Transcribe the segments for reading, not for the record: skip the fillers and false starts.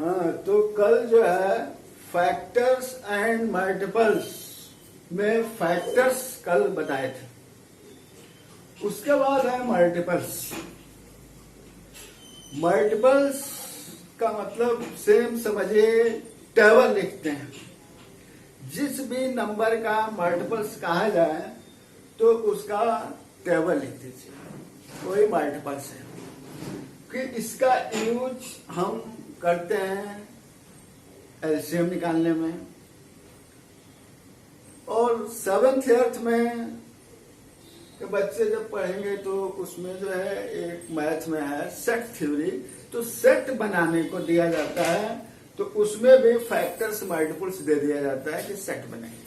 हाँ, तो कल जो है फैक्टर्स एंड मल्टीपल्स में फैक्टर्स कल बताए थे। उसके बाद है मल्टीपल्स। मल्टीपल्स का मतलब सेम समझिए, टेबल लिखते हैं। जिस भी नंबर का मल्टीपल्स कहा जाए तो उसका टेबल लिख दीजिए, वही मल्टीपल्स है। कि इसका यूज हम करते हैं एलसीएम निकालने में, और 7th 8th में के बच्चे जब पढ़ेंगे तो उसमें जो है एक मैथ में है सेट थ्योरी, तो सेट बनाने को दिया जाता है, तो उसमें भी फैक्टर्स मल्टीपल्स दे दिया जाता है कि सेट बनेंगे।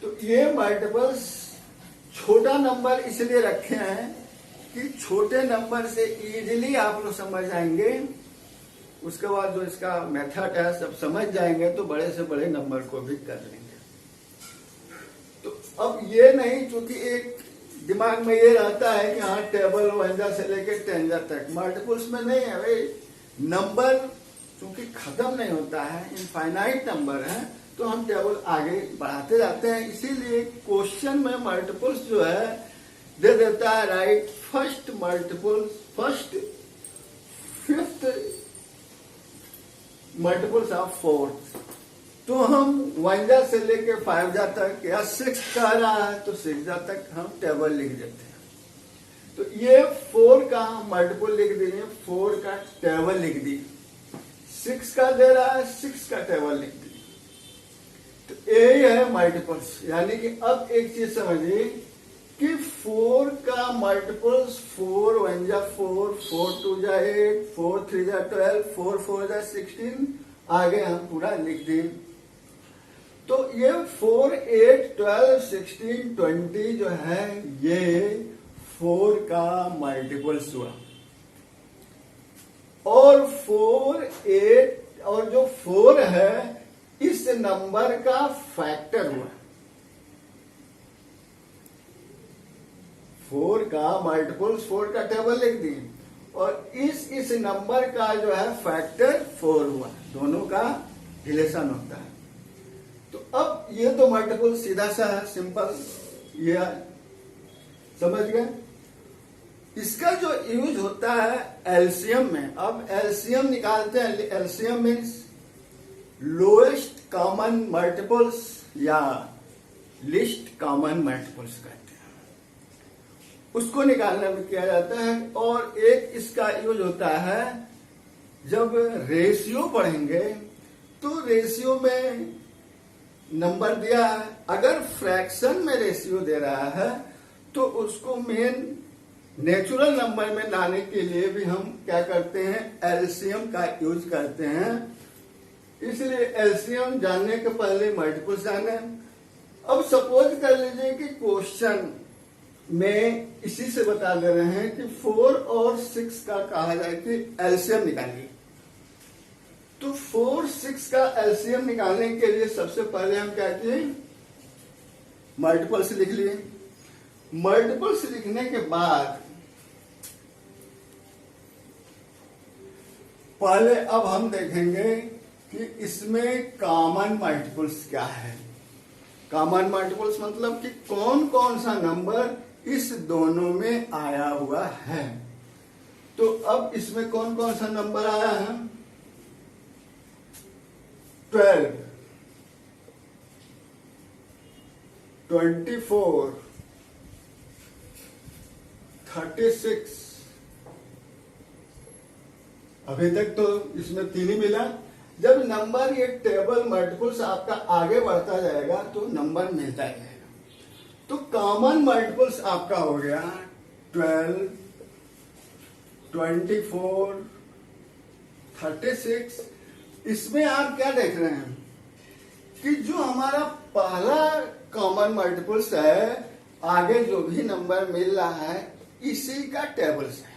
तो ये मल्टीपल्स छोटा नंबर इसलिए रखे हैं कि छोटे नंबर से इजीली आप लोग समझ जाएंगे। उसके बाद जो इसका मेथड है सब समझ जाएंगे तो बड़े से बड़े नंबर को भी कर लेंगे। तो अब ये नहीं, चूंकि एक दिमाग में ये रहता है कि हाँ टेबल 1 से लेकर 10 तक, मल्टीपल्स में नहीं है भाई। नंबर चूंकि खत्म नहीं होता है, इनफाइनाइट नंबर है, तो हम टेबल आगे बढ़ाते जाते हैं। इसीलिए क्वेश्चन में मल्टीपल्स जो है दे देता है, right first multiples, first 5th multiples of 4th। तो हम 1 से लेके 5 तक या 6 कह रहा है तो 6 तक हम टेबल लिख देते हैं। तो ये 4 का मल्टीपल लिख दिए, 4 का टेबल लिख दी। 6 का दे रहा है, 6 का टेबल लिख दी। तो यही है मल्टीपल्स। यानी कि अब एक चीज समझिए कि 4 का मल्टीपल्स 4 1 जा 4, 4 2 जा 8, 4 3 जा 12, 4 4 जा 16, आगे हम पूरा लिख दें। तो ये 4 8 12 16 20 जो है ये 4 का मल्टीपल्स हुआ, और 4 8 और जो 4 है इस नंबर का फैक्टर हुआ। 4 का मल्टीपल्स 4 का टेबल लिख दी, और इस नंबर का जो है फैक्टर 4 हुआ। दोनों का रिलेशन होता है। तो अब ये तो मल्टीपल सीधा सा है, सिंपल, ये समझ गए। इसका जो यूज होता है एलसीएम में, अब एलसीएम निकालते हैं। LCM means lowest common multiples या लिस्ट कॉमन मल्टीपल्स कहते हैं, उसको निकालने में किया जाता है। और एक इसका यूज होता है जब रेशियो पढ़ेंगे, तो रेशियो में नंबर दिया है, अगर फ्रैक्शन में रेशियो दे रहा है तो उसको मेन नेचुरल नंबर में लाने के लिए भी हम क्या करते हैं, एलसीएम का यूज करते हैं। इसलिए एलसीएम जानने के पहले मल्टीपल्स जाने। अब सपोज कर लीजिए कि क्वेश्चन में इसी से बता दे रहे हैं कि 4 और 6 का कहा जाए कि एलसीएम निकालिए। तो 4 6 का एलसीएम निकालने के लिए सबसे पहले हम क्या किए, मल्टीपल्स लिख लिए। मल्टीपल्स लिखने के बाद पहले अब हम देखेंगे कि इसमें कॉमन मल्टीपल्स क्या है। कॉमन मल्टीपल्स मतलब कि कौन कौन सा नंबर इस दोनों में आया हुआ है। तो अब इसमें कौन कौन सा नंबर आया है, 12, 24, 36। अभी तक तो इसमें 3 ही मिला। जब नंबर ये टेबल मल्टीपल्स आपका आगे बढ़ता जाएगा तो नंबर मिलता जाएगा। तो कॉमन मल्टीपल्स आपका हो गया 12, 24, 36। इसमें आप क्या देख रहे हैं कि जो हमारा पहला कॉमन मल्टीपल्स है, आगे जो भी नंबर मिल रहा है इसी का टेबल्स है।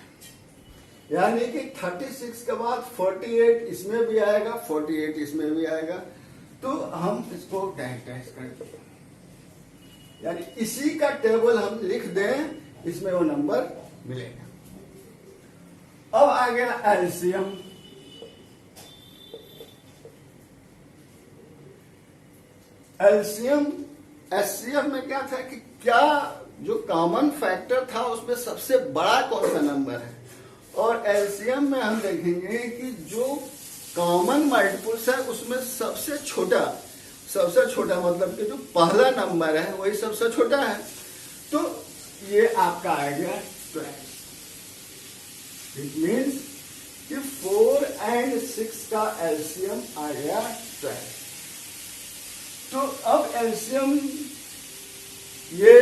यानी कि 36 के बाद 48 इसमें भी आएगा, 48 इसमें भी आएगा। तो हम इसको डैश कर दें, यानी इसी का टेबल हम लिख दें, इसमें वो नंबर मिलेगा। अब आ गया एलसीएम। एलसीएम एचसीएफ में क्या था कि क्या जो कॉमन फैक्टर था उसमें सबसे बड़ा कौन सा नंबर है, और एलसीएम में हम देखेंगे कि जो कॉमन मल्टीपल्स है उसमें सबसे छोटा मतलब कि जो पहला नंबर है वही सबसे छोटा है। तो ये आपका आ गया 12। इट मीन्स कि 4 और 6 का एलसीएम आ गया 12। तो अब एलसीएम ये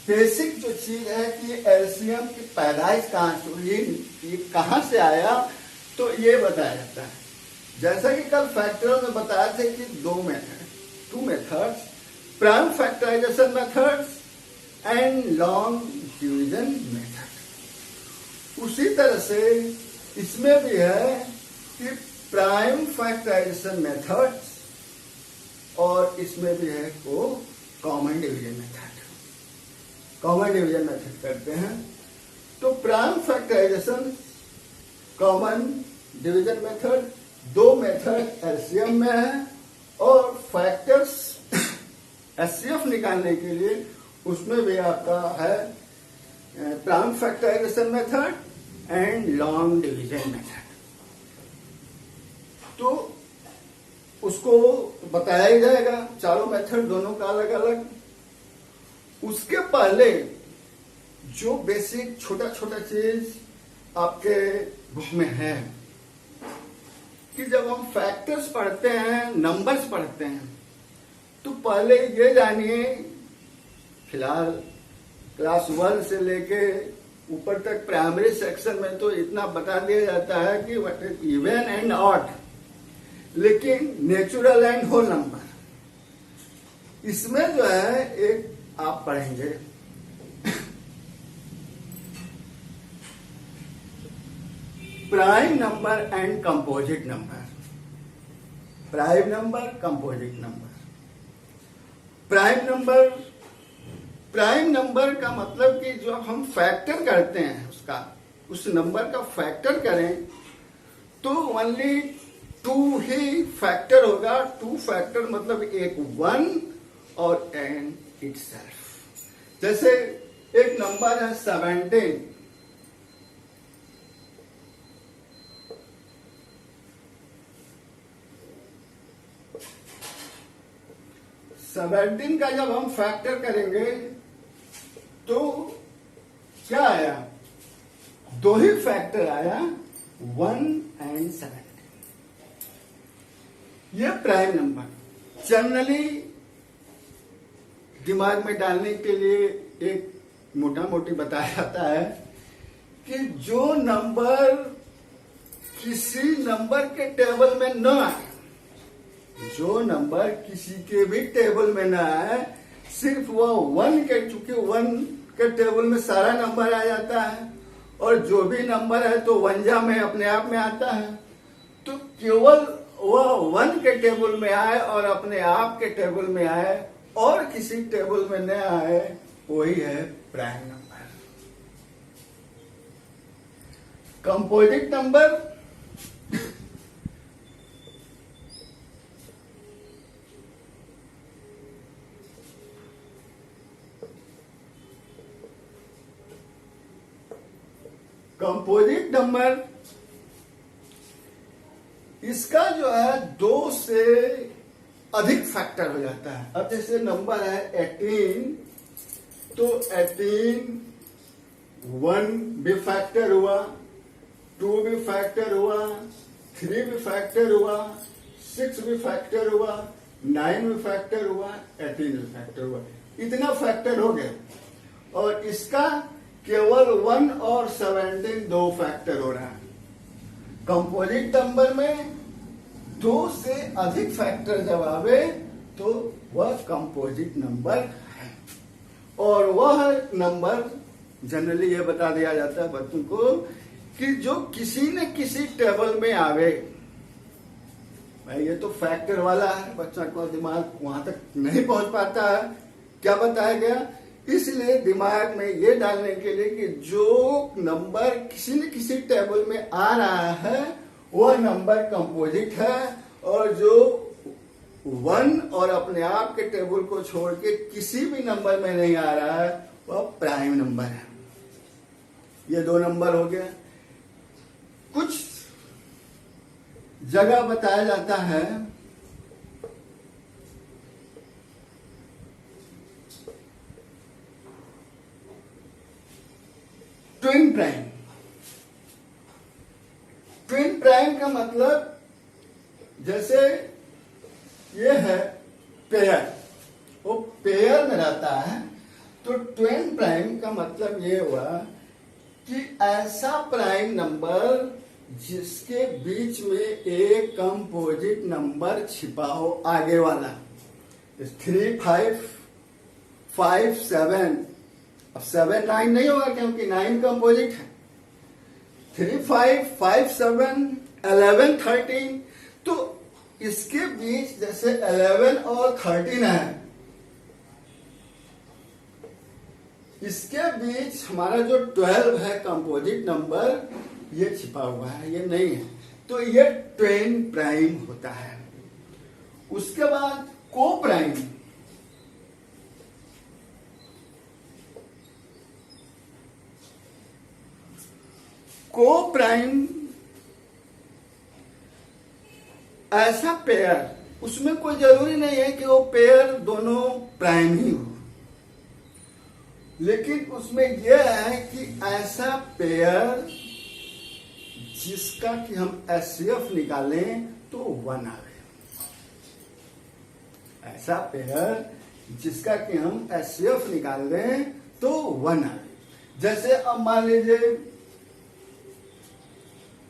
बेसिक जो चीज है कि एलसीएम की पैदाइश कहाँ से हुई, ये कहाँ से आया, तो ये बताया जाता है। जैसा कि कल फैक्टरियल में बताया थे कि two methods, prime factorisation methods and long division method. उसी तरह से इसमें भी है कि प्राइम फैक्टराइजेशन मेथड्स और इसमें भी है को कॉमन डिवीजन मेथड करते हैं। तो prime factorisation, common division method, दो मेथड एलसीएम में है, और फैक्टर्स एचसीएफ निकालने के लिए उसमें भी आपका है prime factorisation method and long division method. तो उसको बताया ही जाएगा, चारों मेथड दोनों का अलग अलग। उसके पहले जो बेसिक छोटा चीज आपके बुक में है कि जब हम फैक्टर्स पढ़ते हैं, नंबर्स पढ़ते हैं, तो पहले ये जानिए, फिलहाल क्लास 1 से लेके ऊपर तक प्राइमरी सेक्शन में तो इतना बता दिया जाता है कि what is even and odd, लेकिन नेचुरल एंड होल नंबर इसमें जो है एक आप पढ़ेंगे prime number and composite number. Prime number, composite number. Prime number का मतलब कि जो हम फैक्टर करते हैं उस नंबर का फैक्टर करें तो ओनली 2 ही फैक्टर होगा। 2 फैक्टर मतलब एक 1 और एन इटसेल्फ। जैसे एक नंबर है 17, का जब हम फैक्टर करेंगे तो क्या आया, 2 ही फैक्टर आया, 1 और 17। ये प्राइम नंबर जनरली दिमाग में डालने के लिए एक मोटी बताया जाता है कि जो नंबर किसी नंबर के टेबल में न आए, जो नंबर किसी के भी टेबल में न आए, सिर्फ वह 1 के, चूंकि 1 के टेबल में सारा नंबर आ जाता है और जो भी नंबर है तो 1 में अपने आप में आता है, तो केवल वह 1 के टेबल में आए और अपने आप के टेबल में आए और किसी टेबल में न आए, वही है प्राइम नंबर। कंपोजिट नंबर इसका जो है 2 से अधिक फैक्टर हो जाता है। अब जैसे नंबर है 18, तो 18 1 भी फैक्टर हुआ, 2 भी फैक्टर हुआ, 3 भी फैक्टर हुआ, 6 भी फैक्टर हुआ, 9 भी फैक्टर हुआ, 18 भी फैक्टर हुआ। इतना फैक्टर हो गया, और इसका केवल 1 और 17 2 फैक्टर हो रहा है। कंपोजिट नंबर में 2 से अधिक फैक्टर जब आवे तो वह कंपोजिट नंबर है, और वह नंबर जनरली ये बता दिया जाता है बच्चों को कि जो किसी न किसी टेबल में आवे। भाई ये तो फैक्टर वाला है, बच्चा को दिमाग वहां तक नहीं पहुंच पाता है, क्या बताया गया, इसलिए दिमाग में ये डालने के लिए कि जो नंबर किसी न किसी टेबल में आ रहा है वह नंबर कंपोजिट है, और जो 1 और अपने आप के टेबल को छोड़ के किसी भी नंबर में नहीं आ रहा है, वह प्राइम नंबर है। ये 2 नंबर हो गया। कुछ जगह बताया जाता है ट्विन प्राइम। ट्विन प्राइम का मतलब जैसे ये है पेयर, वो पेयर में रहता है, तो ट्विन प्राइम का मतलब ये हुआ कि ऐसा प्राइम नंबर जिसके बीच में एक कंपोजिट नंबर छिपा हो आगे वाला। 3 5 5 7, अब 7 9 नहीं होगा क्योंकि 9 कंपोजिट है। 3 5 5 7 11 13, तो इसके बीच जैसे 11 और 13 है, इसके बीच हमारा जो 12 है कंपोजिट नंबर, ये छिपा हुआ है, ये नहीं है, तो ये ट्विन प्राइम होता है। उसके बाद को प्राइम। को प्राइम ऐसा पेयर, उसमें कोई जरूरी नहीं है कि वो पेयर दोनों प्राइम ही हो, लेकिन उसमें यह है कि ऐसा पेयर जिसका कि हम एचसीएफ निकालें तो 1 आवे। ऐसा पेयर जिसका कि हम एचसीएफ निकाल दें तो 1 आवे। जैसे अब मान लीजिए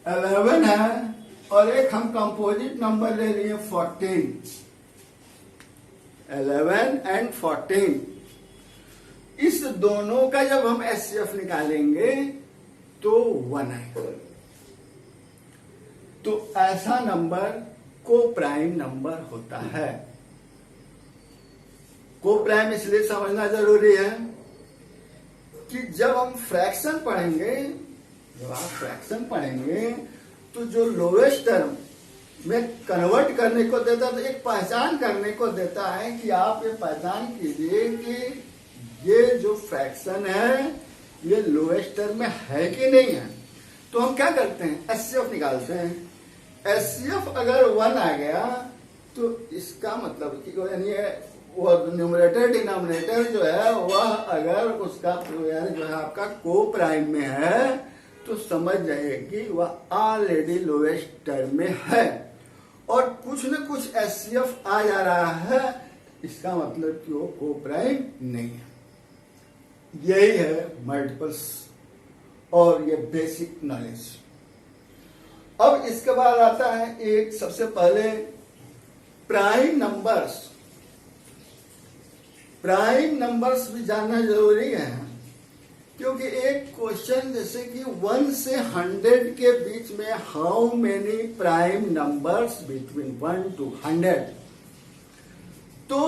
11 है और एक हम कंपोजिट नंबर ले लिए 14, 11 एंड 14, इस दोनों का जब हम एचसीएफ निकालेंगे तो 1 आएगा। तो ऐसा नंबर को प्राइम नंबर होता है। को प्राइम इसलिए समझना जरूरी है कि जब हम फ्रैक्शन पढ़ेंगे, जब आप फ्रैक्शन पढ़ेंगे तो जो लोएस्ट टर्म में कन्वर्ट करने को देता है, तो एक पहचान करने को देता है कि आप ये पहचान कीजिए कि ये जो फ्रैक्शन है ये लोएस्ट टर्म में है कि नहीं है। तो हम क्या करते हैं, एचसीएफ निकालते हैं। एचसीएफ अगर 1 आ गया तो इसका मतलब कि यानी वो न्यूमरेटर डिनोमिनेटर जो है वह अगर उसका यानी जो है आपका को प्राइम में है तो समझ जाइए कि वह ऑलरेडी लोएस्ट टर्म में है, और कुछ न कुछ एचसीएफ आ जा रहा है, इसका मतलब कि वो को प्राइम नहीं है। यही है मल्टीपल्स और ये बेसिक नॉलेज। अब इसके बाद आता है एक सबसे पहले प्राइम नंबर्स। प्राइम नंबर्स भी जानना जरूरी है, क्योंकि एक क्वेश्चन जैसे कि 1 से 100 के बीच में how many prime numbers between 1 to 100, तो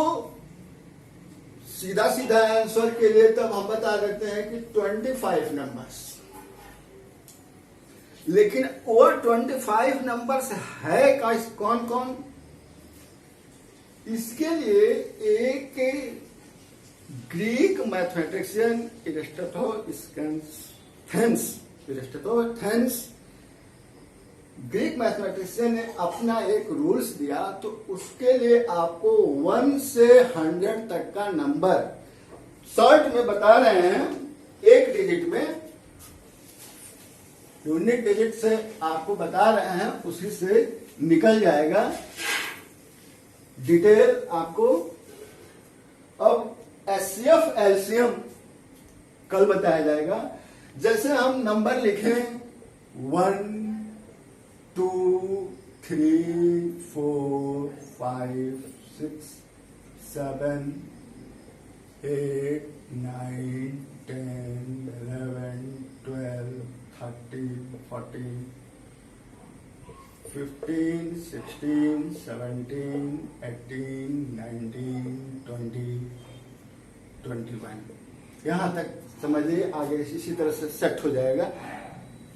सीधा सीधा आंसर के लिए तब हम बता देते हैं कि 25 नंबर्स। लेकिन वो 25 नंबर्स है कौन कौन, इसके लिए एक ग्रीक मैथमेटिशियन इरेस्टोथेन्स ग्रीक मैथमेटिशियन ने अपना एक रूल्स दिया। तो उसके लिए आपको 1 से 100 तक का नंबर शॉर्ट में बता रहे हैं, एक डिजिट में, यूनिट डिजिट से आपको बता रहे हैं, उसी से निकल जाएगा डिटेल आपको। अब एचसीएफ एलसीएम कल बताया जाएगा। जैसे हम नंबर लिखें 1 2 3 4 5 6 7 8 9 10 11 12 13 14 15 16 17 18 19 20 21, यहां तक समझिए। आगे इसी तरह से सेट हो जाएगा।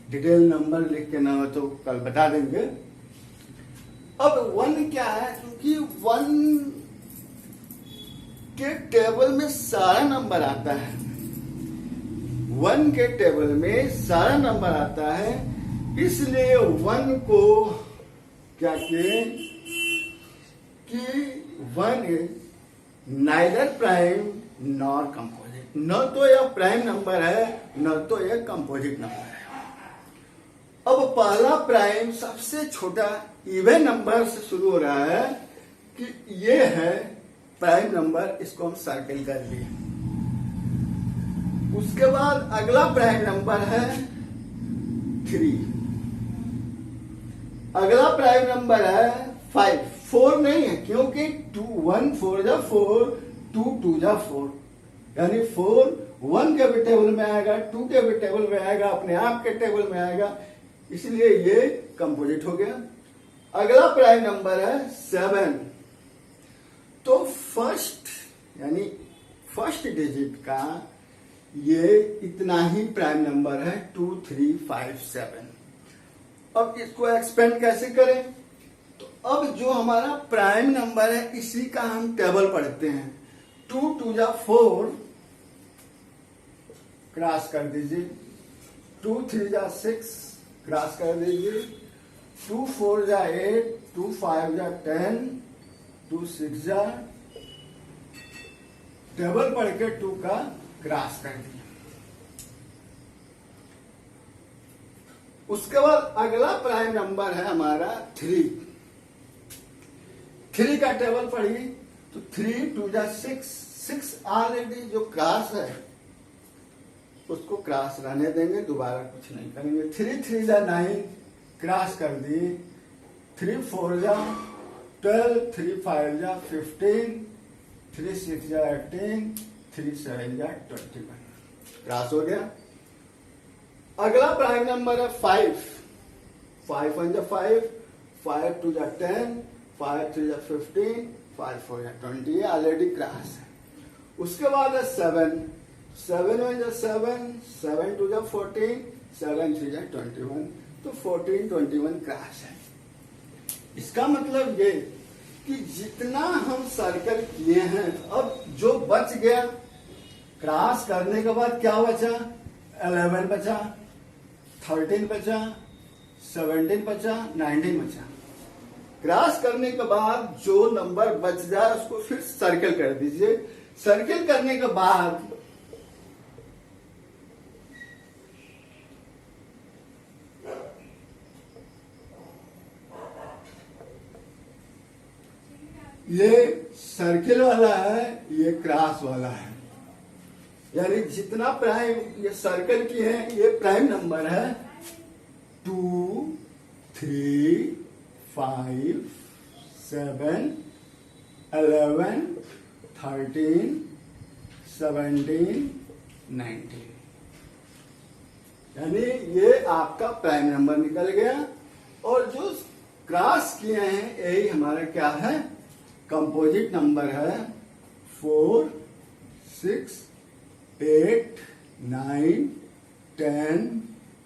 डिटेल नंबर लिख के ना हो तो कल बता देंगे। अब 1 क्या है, क्योंकि 1 के टेबल में सारा नंबर आता है, 1 के टेबल में सारा नंबर आता है, इसलिए 1 को क्या किए कि 1 is neither prime nor composite, न तो यह प्राइम नंबर है न तो यह कंपोजिट नंबर है। अब पहला प्राइम सबसे छोटा इवन नंबर से शुरू हो रहा है कि ये है प्राइम नंबर, इसको हम सर्किल कर लिए। उसके बाद अगला प्राइम नंबर है 3, अगला प्राइम नंबर है 5, 4 नहीं है क्योंकि 2 1 4 जा 4, 2 2 जा 4, यानी 4 1 के भी टेबल में आएगा, 2 के भी टेबल में आएगा, अपने आप के टेबल में आएगा, इसलिए ये कंपोजिट हो गया। अगला प्राइम नंबर है 7, तो फर्स्ट यानी फर्स्ट डिजिट का ये इतना ही प्राइम नंबर है 2 3 5 7। अब इसको एक्सपेंड कैसे करें, तो अब जो हमारा प्राइम नंबर है इसी का हम टेबल पढ़ते हैं। 2 2 जा 4 क्रॉस कर दीजिए, 2 3 जा 6 क्रॉस कर दीजिए, 2 4 जा 8, 2 5 जा 10, 2 6 जा, टेबल पढ़ के 2 का क्रॉस कर दिया। उसके बाद अगला प्राइम नंबर है हमारा 3, 3 का टेबल पढ़िए, तो 3 2 जा 6, 6 ऑलरेडी जो क्रॉस है उसको क्रॉस रहने देंगे, दोबारा कुछ नहीं करेंगे। 3 3 जा 9 क्रॉस कर दिए, 3 4 जा 12, 3 5 जा 15, 3 6 जा 18, 3 7 जा 21, क्रॉस हो गया। अगला प्राइम नंबर है 5, 5 1 जा 5, 5 2 जा 10, 5 3 जा 15, 5 4 जा 20, ये ऑलरेडी क्रॉस है। उसके बाद है 7, 7 1 जा 7, 7 2 जा 14, 7 3 जा 21, तो 14 21 क्रॉस है। इसका मतलब ये कि जितना हम सर्कल किए हैं, अब जो बच गया क्रॉस करने के बाद क्या बचा, 11 बचा, 13 बचा, 17 बचा, 19 बचा। क्रॉस करने के बाद जो नंबर बच जाए उसको फिर सर्कल कर दीजिए। सर्कल करने के बाद ये सर्किल वाला है, ये क्रॉस वाला है, यानी जितना प्राइम ये सर्कल की है ये प्राइम नंबर है 2 3 5 7 11 13 17 19, यानी ये आपका प्राइम नंबर निकल गया। और जो क्रॉस किए हैं यही हमारा क्या है, कंपोजिट नंबर है। 4 6 8 9 10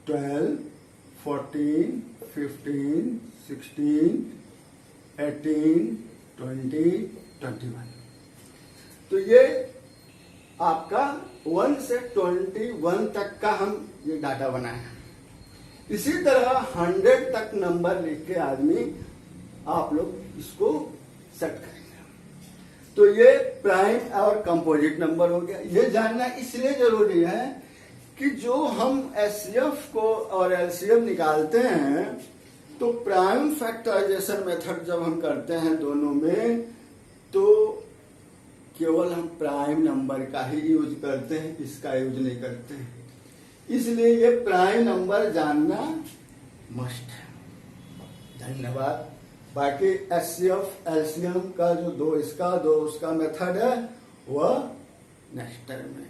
12 14 15 16 18 20 21, तो ये आपका 1 से 21 तक का हम ये डाटा बनाए हैं। इसी तरह 100 तक नंबर लिख के आदमी आप लोग इसको सेट करेंगे। तो ये प्राइम और कंपोजिट नंबर हो गया। ये जानना इसलिए जरूरी है कि जो हम एचसीएफ को और एलसीएम निकालते हैं तो प्राइम फैक्टराइजेशन मेथड जब हम करते हैं दोनों में, तो केवल हम प्राइम नंबर का ही यूज करते हैं, इसका यूज नहीं करते हैं। इसलिए ये प्राइम नंबर जानना मस्ट है। धन्यवाद। बाकी एचसीएफ एलसीएम का जो 2 इसका 2 उसका मेथड है वह नेक्स्ट टाइम में